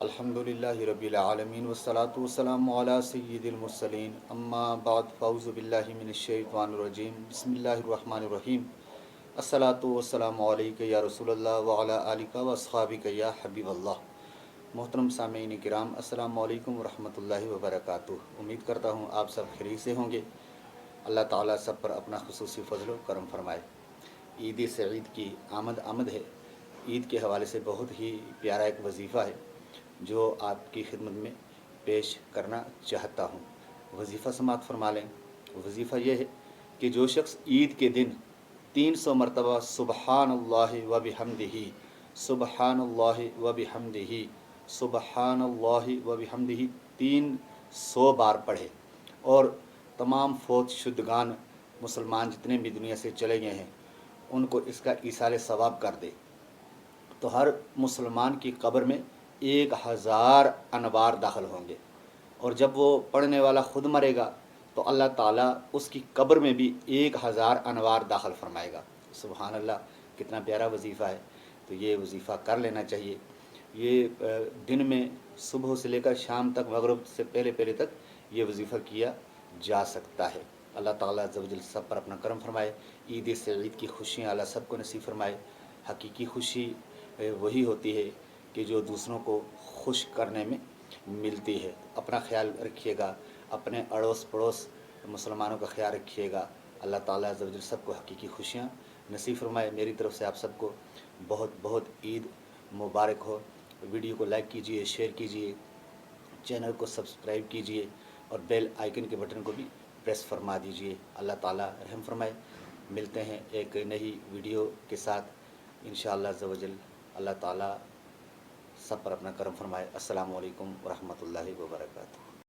الحمدللہ رب العالمین والصلاة والسلام علی سید المرسلین اما بعد فاعوذ باللہ من الشیطان الرجیم بسم اللہ الرحمن الرحیم الصلاة والسلام علیک یا رسول اللہ وعلی آلک و اصحابک یا حبیب اللہ۔ محترم سامعین کرام، السلام علیکم ورحمۃ اللہ وبرکاتہ۔ امید کرتا ہوں آپ سب خیریت سے ہوں گے۔ اللہ تعالیٰ سب پر اپنا خصوصی فضل و کرم فرمائے۔ عید سعید کی آمد ہے۔ عید کے حوالے سے بہت ہی پیارا ایک وظیفہ ہے جو آپ کی خدمت میں پیش کرنا چاہتا ہوں۔ وظیفہ سماعت فرما لیں۔ وظیفہ یہ ہے کہ جو شخص عید کے دن 300 مرتبہ سبحان اللہ و بحمدہ، سبحان اللہ و بحمدہ، سبحان اللہ و بحمدہ 300 بار پڑھے اور تمام فوت شدگان مسلمان جتنے بھی دنیا سے چلے گئے ہیں ان کو اس کا ایصال ثواب کر دے، تو ہر مسلمان کی قبر میں 1000 انوار داخل ہوں گے، اور جب وہ پڑھنے والا خود مرے گا تو اللہ تعالیٰ اس کی قبر میں بھی 1000 انوار داخل فرمائے گا۔ سبحان اللہ، کتنا پیارا وظیفہ ہے۔ تو یہ وظیفہ کر لینا چاہیے۔ یہ دن میں صبح سے لے کر شام تک، مغرب سے پہلے تک یہ وظیفہ کیا جا سکتا ہے۔ اللہ تعالیٰ عز و جل سب پر اپنا کرم فرمائے۔ عید سعید کی خوشیاں اللہ سب کو نصیب فرمائے۔ حقیقی خوشی وہی ہوتی ہے کہ جو دوسروں کو خوش کرنے میں ملتی ہے۔ اپنا خیال رکھیے گا، اپنے اڑوس پڑوس مسلمانوں کا خیال رکھیے گا۔ اللہ تعالیٰ عز و جل سب کو حقیقی خوشیاں نصیب فرمائے۔ میری طرف سے آپ سب کو بہت بہت عید مبارک ہو۔ ویڈیو کو لائک کیجئے، شیئر کیجئے، چینل کو سبسکرائب کیجئے اور بیل آئیکن کے بٹن کو بھی پریس فرما دیجئے۔ اللہ تعالیٰ رحم فرمائے۔ ملتے ہیں ایک نئی ویڈیو کے ساتھ انشاءاللہ عز و جل۔ اللہ تعالیٰ سب پر اپنا کرم فرمائے۔ السلام علیکم ورحمۃ اللہ وبرکاتہ۔